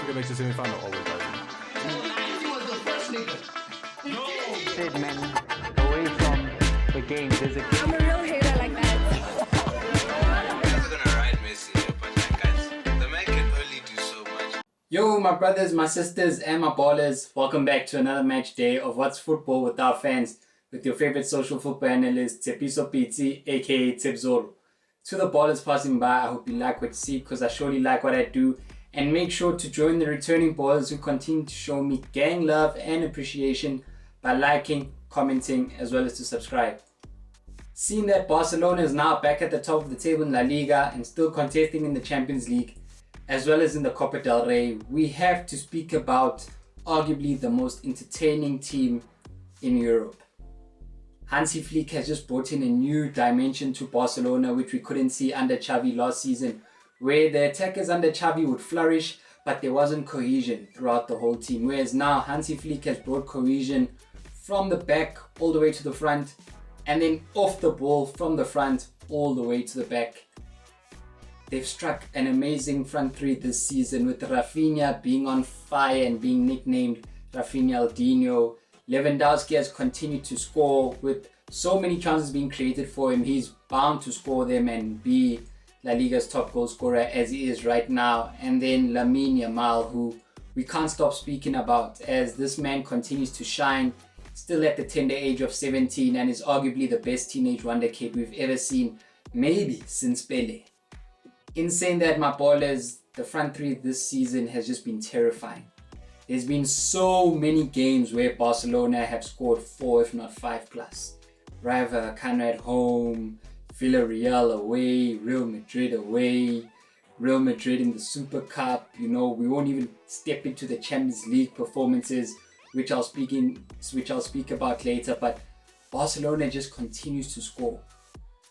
think it makes the semi-final? Always doesn't. He was the first nigga. Said man, away from the game. There's a I'm a real hater like that. Guys are gonna ride Messi, but like guys, the man can only do so much. Yo, my brothers, my sisters, and my ballers, welcome back to another match day of What's Football with our fans, with your favorite social football analyst, Tsepiso Piti, aka Tsebzoro. To the ballers passing by, I hope you like what you see, because I surely like what I do. And make sure to join the returning ballers who continue to show me gang love and appreciation by liking, commenting, as well as to subscribe. Seeing that Barcelona is now back at the top of the table in La Liga and still contesting in the Champions League, as well as in the Copa del Rey, we have to speak about arguably the most entertaining team in Europe. Hansi Flick has just brought in a new dimension to Barcelona, which we couldn't see under Xavi last season, where the attackers under Xavi would flourish, but there wasn't cohesion throughout the whole team. Whereas now Hansi Flick has brought cohesion from the back all the way to the front, and then off the ball from the front all the way to the back. They've struck an amazing front three this season, with Rafinha being on fire and being nicknamed Rafinha Aldinho. Lewandowski has continued to score with so many chances being created for him. He's bound to score them and be La Liga's top goal scorer as he is right now. And then Lamine Yamal, who we can't stop speaking about, as this man continues to shine, still at the tender age of 17, and is arguably the best teenage wonder kid we've ever seen, maybe since Pele. In saying that, my ballers, the front three this season has just been terrifying. There's been so many games where Barcelona have scored 4 if not 5 plus. Rayo Vallecano at home, Villarreal away, Real Madrid away, Real Madrid in the Super Cup. You know, we won't even step into the Champions League performances, which I'll speak about later. But Barcelona just continues to score.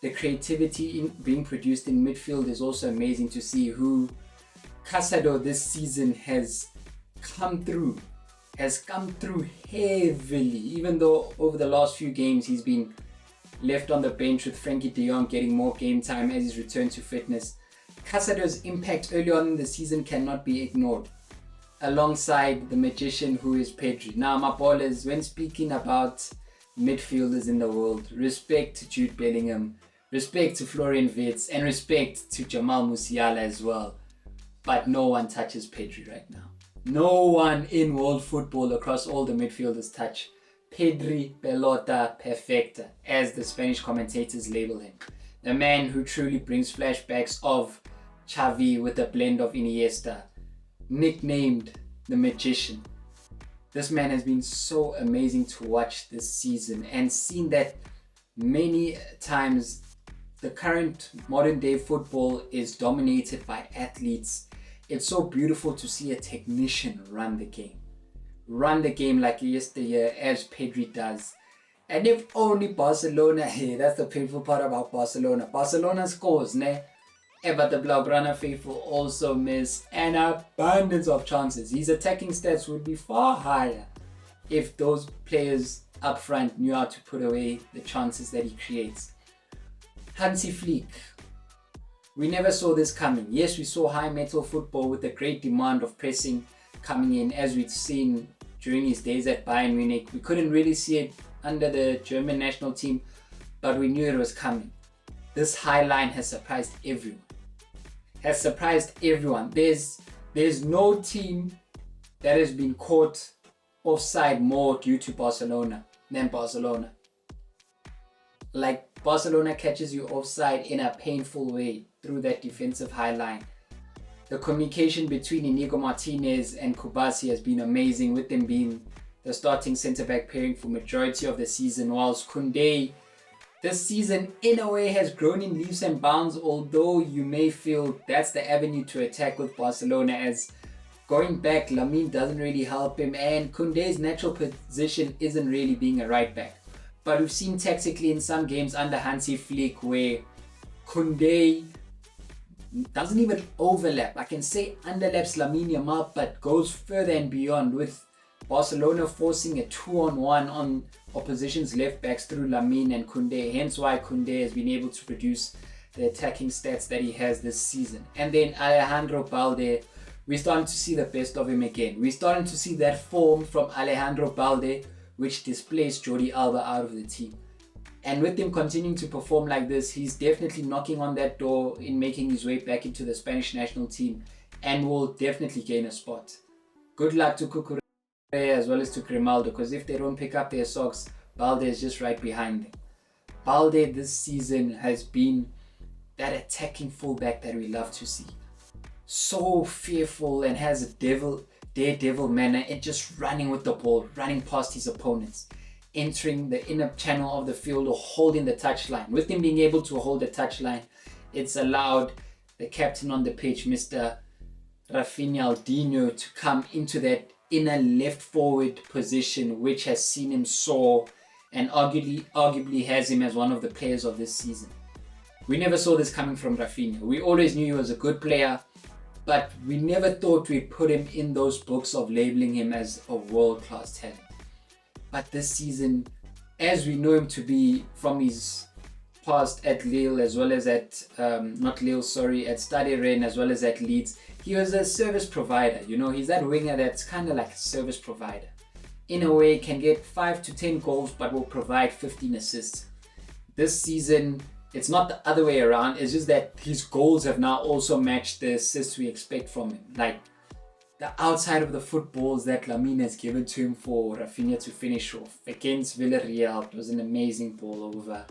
The creativity being produced in midfield is also amazing to see. Who Casado this season has come through heavily, even though over the last few games he's been left on the bench, with Frankie de Jong getting more game time as he's returned to fitness. Casado's impact early on in the season cannot be ignored, alongside the magician who is Pedri. Now, my ballers, when speaking about midfielders in the world, respect to Jude Bellingham, respect to Florian Wirtz, and respect to Jamal Musiala as well. But no one touches Pedri right now. No one in world football across all the midfielders touch Pedri Pelota Perfecta, as the Spanish commentators label him. The man who truly brings flashbacks of Xavi with a blend of Iniesta, nicknamed the Magician. This man has been so amazing to watch this season, and seen that many times the current modern day football is dominated by athletes. It's so beautiful to see a technician run the game like yesteryear, as Pedri does. And if only Barcelona, hey, that's the painful part about Barcelona scores, ne? But the Blaugrana faithful also miss an abundance of chances. His attacking stats would be far higher if those players up front knew how to put away the chances that he creates. Hansi Flick, we never saw this coming. Yes, we saw high metal football with a great demand of pressing coming in, as we'd seen during his days at Bayern Munich. We couldn't really see it under the German national team, but we knew it was coming. This high line has surprised everyone. There's no team that has been caught offside more due to Barcelona than Barcelona. Like, Barcelona catches you offside in a painful way through that defensive high line. The communication between Inigo Martinez and Kubasi has been amazing, with them being the starting centre-back pairing for majority of the season, whilst Koundé this season in a way has grown in leaps and bounds, although you may feel that's the avenue to attack with Barcelona, as going back Lamine doesn't really help him, and Koundé's natural position isn't really being a right back. But we've seen tactically in some games under Hansi Flick where Koundé doesn't even overlap. I can say underlaps Lamine Yamal, but goes further and beyond, with Barcelona forcing a 2-on-1 on opposition's left backs through Lamine and Koundé. Hence why Koundé has been able to produce the attacking stats that he has this season. And then Alejandro Balde, we're starting to see the best of him again. We're starting to see that form from Alejandro Balde, which displaced Jordi Alba out of the team. And with him continuing to perform like this, he's definitely knocking on that door in making his way back into the Spanish national team and will definitely gain a spot. Good luck to Cucurella as well as to Grimaldo, because if they don't pick up their socks, Balde is just right behind them. Balde this season has been that attacking fullback that we love to see. So fearful and has a daredevil manner and just running with the ball, running past his opponents, entering the inner channel of the field or holding the touchline. With him being able to hold the touchline, it's allowed the captain on the pitch, Mr. Rafinha Aldinho, to come into that inner left forward position, which has seen him soar and arguably has him as one of the players of this season. We never saw this coming from Rafinha. We always knew he was a good player, but we never thought we'd put him in those books of labeling him as a world-class talent. But this season, as we know him to be from his past at Lille as well as at, at Stade Rennes as well as at Leeds, he was a service provider. You know, he's that winger that's kind of like a service provider. In a way, can get 5 to 10 goals but will provide 15 assists. This season, it's not the other way around. It's just that his goals have now also matched the assists we expect from him. Like the outside of the footballs that Lamine has given to him for Rafinha to finish off. Against Villarreal, it was an amazing ball over.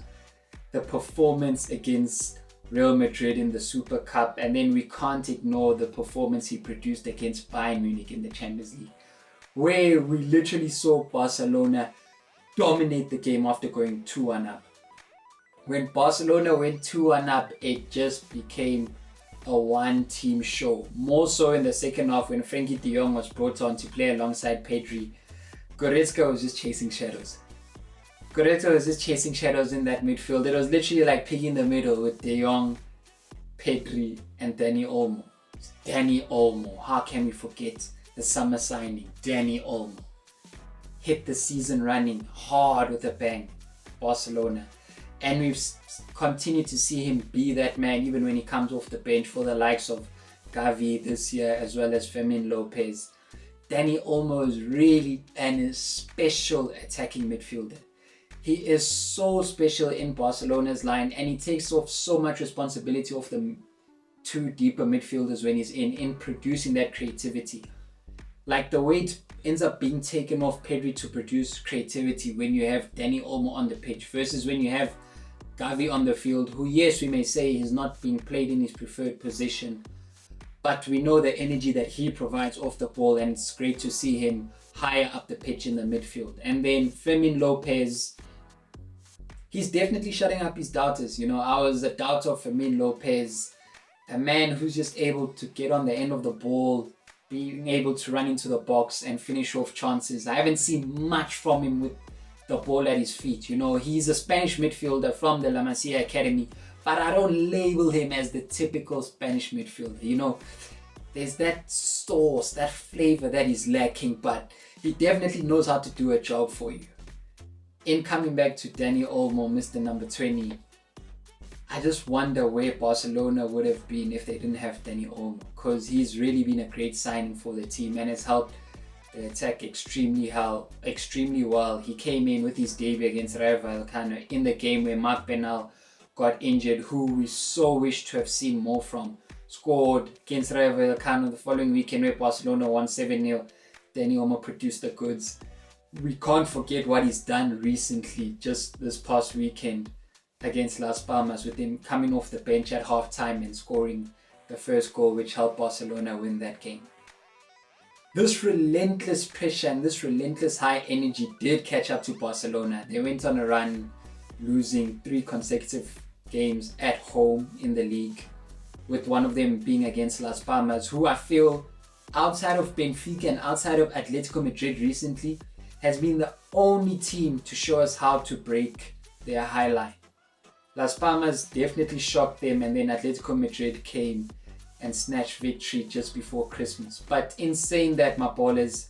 The performance against Real Madrid in the Super Cup, and then we can't ignore the performance he produced against Bayern Munich in the Champions League, where we literally saw Barcelona dominate the game after going 2-1 up. When Barcelona went 2-1 up, it just became a one-team show. More so in the second half when Frenkie de Jong was brought on to play alongside Pedri. Goretzka was just chasing shadows. Goretzka was just chasing shadows in that midfield. It was literally like picking the middle with de Jong, Pedri and Dani Olmo. Dani Olmo, how can we forget the summer signing? Dani Olmo hit the season running hard with a bang. Barcelona. And we've continued to see him be that man even when he comes off the bench for the likes of Gavi this year as well as Fermin Lopez. Dani Olmo is really a special attacking midfielder. He is so special in Barcelona's line and he takes off so much responsibility off the two deeper midfielders when he's in producing that creativity. Like the way it ends up being taken off Pedri to produce creativity when you have Dani Olmo on the pitch versus when you have Gavi on the field, who, yes, we may say he's not being played in his preferred position, but we know the energy that he provides off the ball, and it's great to see him higher up the pitch in the midfield. And then Fermin Lopez, he's definitely shutting up his doubters. You know, I was a doubter of Fermin Lopez, a man who's just able to get on the end of the ball, being able to run into the box and finish off chances. I haven't seen much from him with the ball at his feet. You know, he's a Spanish midfielder from the La Masia Academy, but I don't label him as the typical Spanish midfielder. You know, there's that sauce, that flavor that is lacking, but he definitely knows how to do a job for you. In coming back to Dani Olmo, Mr. Number 20, I just wonder where Barcelona would have been if they didn't have Dani Olmo, because he's really been a great signing for the team and has helped the attack extremely well. He came in with his debut against Rayo Vallecano in the game where Marc Bernal got injured, who we so wish to have seen more from. Scored against Rayo Vallecano the following weekend where Barcelona won 7-0. Dani Olmo produced the goods. We can't forget what he's done recently, just this past weekend against Las Palmas, with him coming off the bench at halftime and scoring the first goal, which helped Barcelona win that game. This relentless pressure and this relentless high energy did catch up to Barcelona. They went on a run, losing 3 consecutive games at home in the league, with one of them being against Las Palmas, who I feel, outside of Benfica and outside of Atletico Madrid recently, has been the only team to show us how to break their high line. Las Palmas definitely shocked them, and then Atletico Madrid came and snatched victory just before Christmas. But in saying that, my ballers,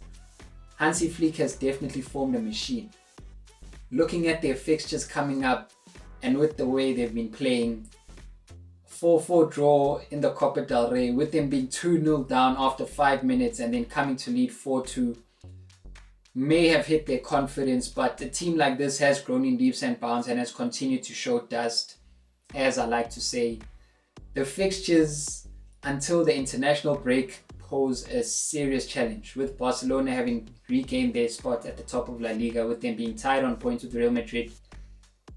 Hansi Flick has definitely formed a machine. Looking at their fixtures coming up and with the way they've been playing, 4-4 draw in the Copa del Rey, with them being 2-0 down after 5 minutes and then coming to lead 4-2, may have hit their confidence, but a team like this has grown in leaps and bounds and has continued to show dust, as I like to say. The fixtures until the international break pose a serious challenge, with Barcelona having regained their spot at the top of La Liga, with them being tied on points with Real Madrid.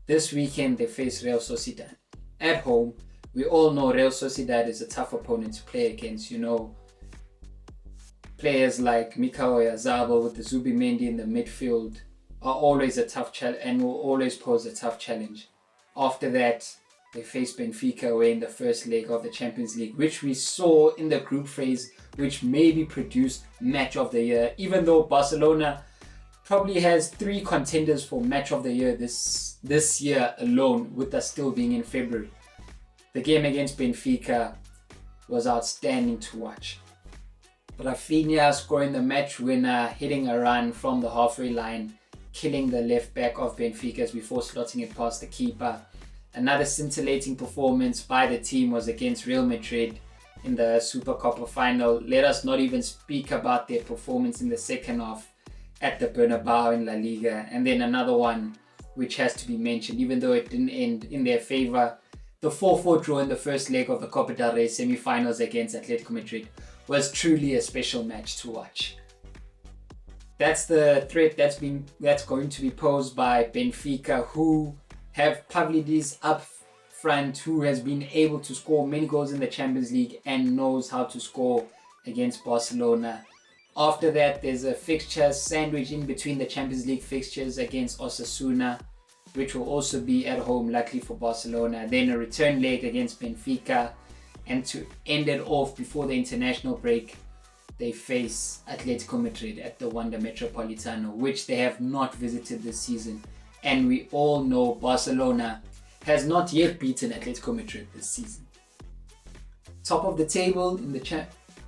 This weekend they face Real Sociedad at home. We all know Real Sociedad is a tough opponent to play against. You know, players like Mikao Oyarzabal with the Zubimendi in the midfield are always a tough challenge and will always pose a tough challenge. After that, they face Benfica away in the first leg of the Champions League, which we saw in the group phase, which maybe produced match of the year, even though Barcelona probably has 3 contenders for match of the year this year alone, with us still being in February. The game against Benfica was outstanding to watch. Rafinha scoring the match winner, hitting a run from the halfway line, killing the left back of Benfica before slotting it past the keeper. Another scintillating performance by the team was against Real Madrid in the Supercopa final. Let us not even speak about their performance in the second half at the Bernabeu in La Liga. And then another one which has to be mentioned, even though it didn't end in their favor, the 4-4 draw in the first leg of the Copa del Rey semi-finals against Atletico Madrid was truly a special match to watch. That's the threat that's going to be posed by Benfica, who have Pavlidis up front, who has been able to score many goals in the Champions League and knows how to score against Barcelona. After that, there's a fixture sandwich in between the Champions League fixtures against Osasuna, which will also be at home, luckily for Barcelona. Then a return leg against Benfica, and to end it off before the international break, they face Atletico Madrid at the Wanda Metropolitano, which they have not visited this season. And we all know Barcelona has not yet beaten Atletico Madrid this season. Top of the table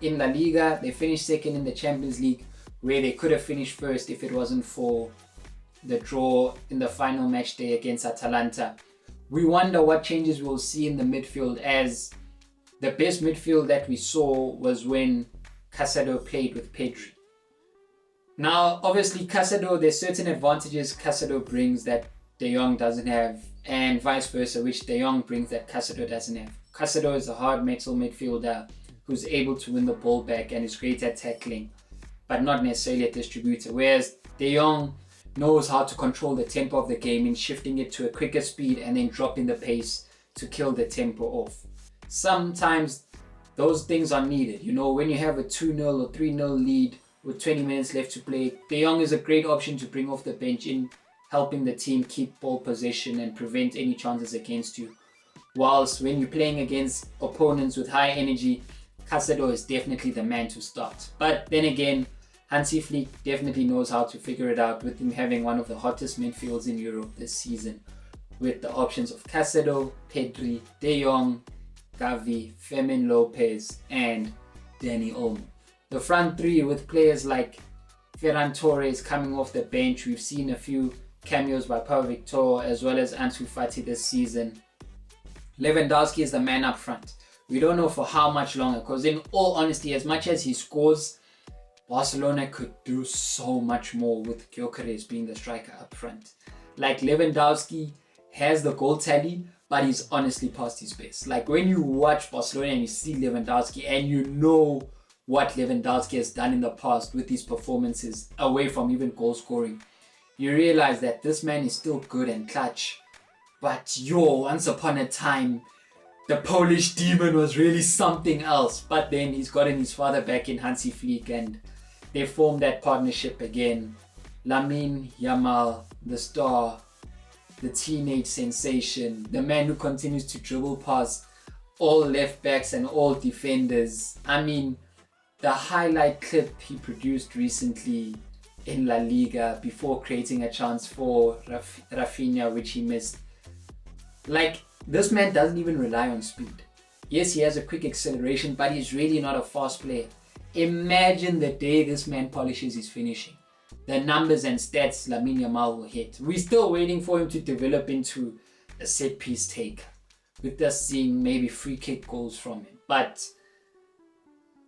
in La Liga, they finished second in the Champions League, where they could have finished first if it wasn't for the draw in the final match day against Atalanta. We wonder what changes we'll see in the midfield, as the best midfield that we saw was when Casado played with Pedri. Now, obviously, Casado, there's certain advantages Casado brings that De Jong doesn't have, and vice versa, which De Jong brings that Casado doesn't have. Casado is a hard metal midfielder who's able to win the ball back and is great at tackling, but not necessarily a distributor, whereas De Jong knows how to control the tempo of the game in shifting it to a quicker speed and then dropping the pace to kill the tempo off. Sometimes those things are needed. You know, when you have a 2-0 or 3-0 lead with 20 minutes left to play, De Jong is a great option to bring off the bench in helping the team keep ball possession and prevent any chances against you. Whilst when you're playing against opponents with high energy, Casado is definitely the man to start. But then again, Hansi Flick definitely knows how to figure it out, with him having one of the hottest midfields in Europe this season, with the options of Casado, Pedri, De Jong, Gavi, Fermin Lopez, and Dani Olmo. The front three with players like Ferran Torres coming off the bench. We've seen a few cameos by Pau Victor as well as Ansu Fati this season. Lewandowski is the man up front. We don't know for how much longer, because in all honesty, as much as he scores, Barcelona could do so much more with Gyökeres being the striker up front. Like, Lewandowski has the goal tally, but he's honestly past his best. Like, when you watch Barcelona and you see Lewandowski and you know what Lewandowski has done in the past with his performances away from even goal scoring, you realize that this man is still good and clutch. But once upon a time, the Polish demon was really something else. But then he's gotten his father back in Hansi Flick, and they formed that partnership again. Lamine Yamal, the star, the teenage sensation, the man who continues to dribble past all left backs and all defenders. I mean, the highlight clip he produced recently in La Liga before creating a chance for Rafinha, which he missed. Like, this man doesn't even rely on speed. Yes, he has a quick acceleration, but he's really not a fast player. Imagine the day this man polishes his finishing. The numbers and stats Lamine Yamal will hit. We're still waiting for him to develop into a set piece taker. with us seeing maybe free kick goals from him. But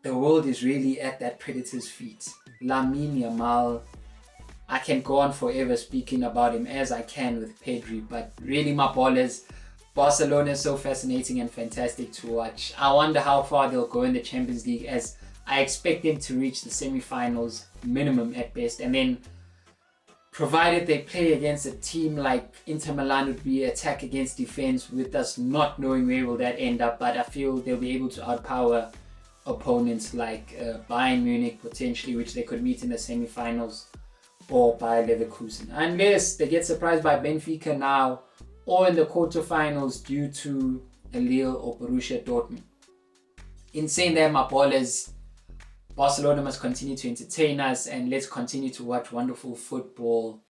the world is really at that Predator's feet. Lamine Yamal, I can go on forever speaking about him as I can with Pedri, but really, my ballers, Barcelona is so fascinating and fantastic to watch. I wonder how far they'll go in the Champions League, as I expect them to reach the semi-finals minimum at best, and then provided they play against a team like Inter Milan, would be attack against defense, with us not knowing where will that end up. But I feel they'll be able to outpower opponents like Bayern Munich potentially, which they could meet in the semi-finals, or Bayer Leverkusen, unless they get surprised by Benfica now, or in the quarterfinals due to Lille or Borussia Dortmund. In saying that, my ballers, Barcelona must continue to entertain us, and let's continue to watch wonderful football